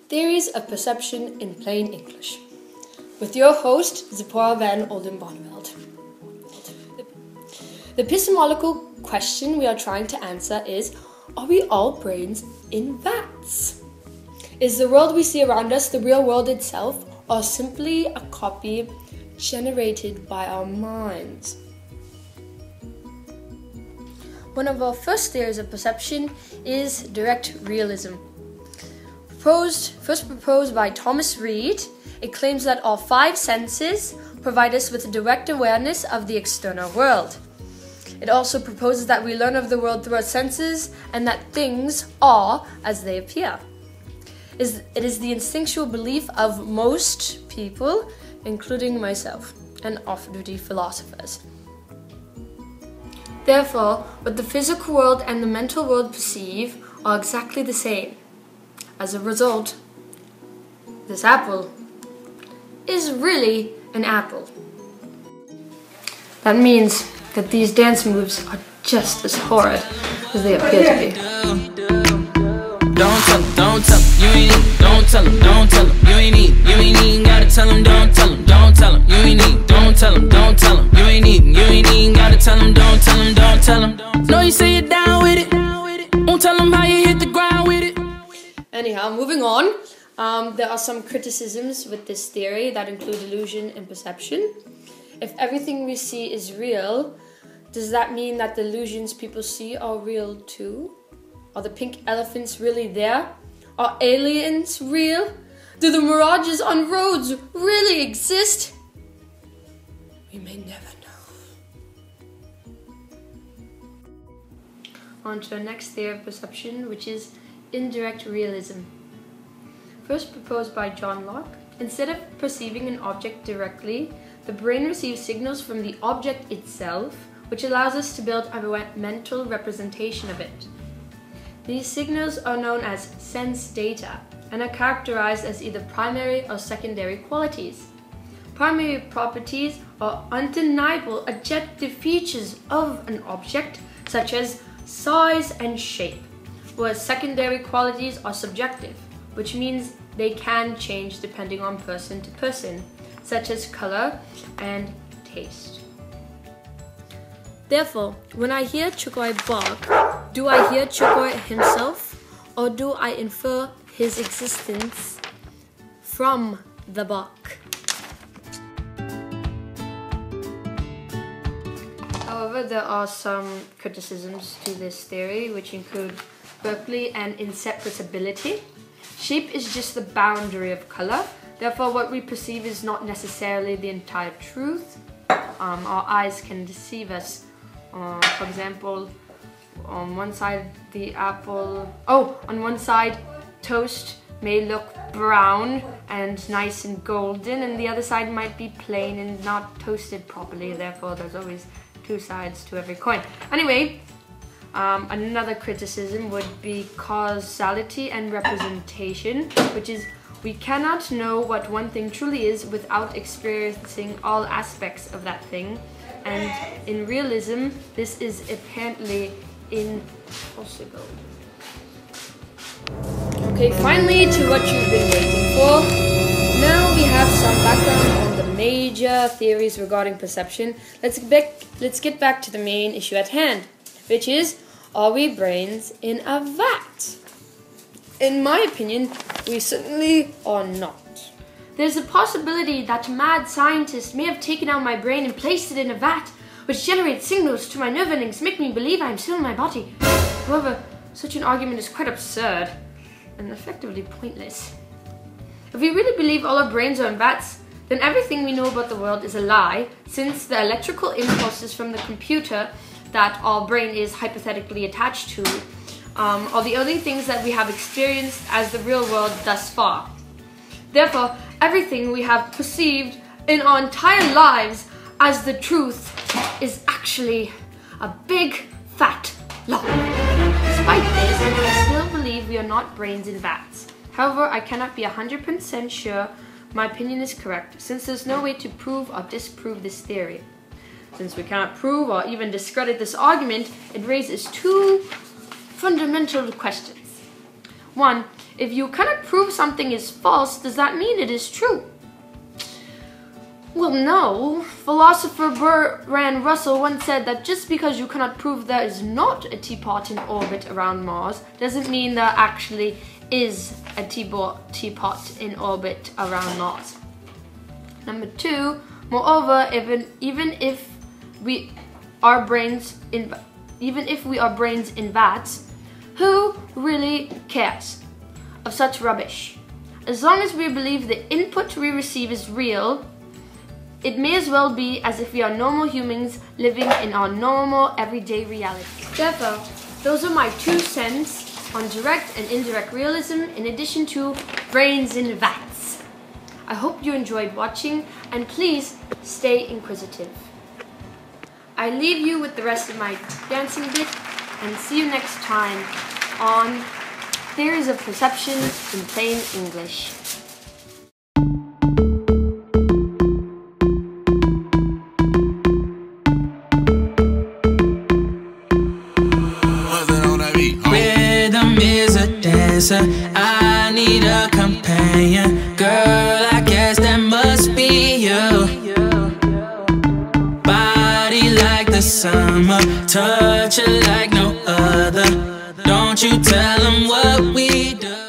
Theories of Perception in Plain English, with your host, Zipporah van Oldenbarneveld. The epistemological question we are trying to answer is, are we all brains in vats? Is the world we see around us the real world itself, or simply a copy generated by our minds? One of our first theories of perception is direct realism. First proposed by Thomas Reid, it claims that all five senses provide us with a direct awareness of the external world. It also proposes that we learn of the world through our senses and that things are as they appear. It is the instinctual belief of most people, including myself, and off-duty philosophers. Therefore, what the physical world and the mental world perceive are exactly the same. As a result, this apple is really an apple. That means that these dance moves are just as horrid as they appear to be. Don't tell 'em, you ain't need, don't tell 'em, you ain't need, gotta tell 'em, don't tell 'em, you ain't need, don't tell 'em, you ain't need, gotta tell 'em, don't tell 'em. No, you say you're down with it, won't tell 'em how you hit the ground with it. Anyhow, moving on, there are some criticisms with this theory that include illusion and perception. If everything we see is real, does that mean that the illusions people see are real too? Are the pink elephants really there? Are aliens real? Do the mirages on roads really exist? We may never know. On to our next theory of perception, which is indirect realism. First proposed by John Locke, instead of perceiving an object directly, the brain receives signals from the object itself, which allows us to build a mental representation of it. These signals are known as sense data and are characterized as either primary or secondary qualities. Primary properties are undeniable objective features of an object, such as size and shape, whereas secondary qualities are subjective, which means they can change depending on person to person, such as color and taste. Therefore, when I hear Chukoi bark, do I hear Chukoi himself, or do I infer his existence from the bark? However, there are some criticisms to this theory, which include Berkeley and inseparability. Shape is just the boundary of color. Therefore, what we perceive is not necessarily the entire truth. Our eyes can deceive us. For example, on one side toast may look brown and nice and golden, and the other side might be plain and not toasted properly. Therefore, there's always two sides to every coin. Anyway, another criticism would be causality and representation, which is we cannot know what one thing truly is without experiencing all aspects of that thing. And in realism, this is apparently impossible. Okay, finally to what you've been waiting for. Now we have some background on the major theories regarding perception. Let's get back to the main issue at hand, which is, are we brains in a vat? In my opinion, we certainly are not. There's a possibility that mad scientists may have taken out my brain and placed it in a vat, which generates signals to my nerve endings to make me believe I am still in my body. However, such an argument is quite absurd and effectively pointless. If we really believe all our brains are in vats, then everything we know about the world is a lie, since the electrical impulses from the computer that our brain is hypothetically attached to are the only things that we have experienced as the real world thus far. Therefore, everything we have perceived in our entire lives as the truth is actually a big, fat lie. Despite this, I still believe we are not brains in vats. However, I cannot be 100% sure my opinion is correct, since there's no way to prove or disprove this theory. Since we cannot prove or even discredit this argument, it raises two fundamental questions. One, If you cannot prove something is false, does that mean it is true? Well, no. Philosopher Bertrand Russell once said that just because you cannot prove there is not a teapot in orbit around Mars, doesn't mean there actually is a teapot in orbit around Mars. Number 2, moreover, even if we are brains in vats, who really cares of such rubbish? As long as we believe the input we receive is real, it may as well be as if we are normal humans living in our normal everyday reality. Therefore, those are my 2 cents on direct and indirect realism in addition to brains in vats. I hope you enjoyed watching, and please stay inquisitive. I leave you with the rest of my dancing bit, and see you next time on Theories of Perception in Plain English. Rhythm is a dancer, I need a companion. Girl, I guess that must be you. Body like the summer, touch it like no other. Don't you tell them what we do.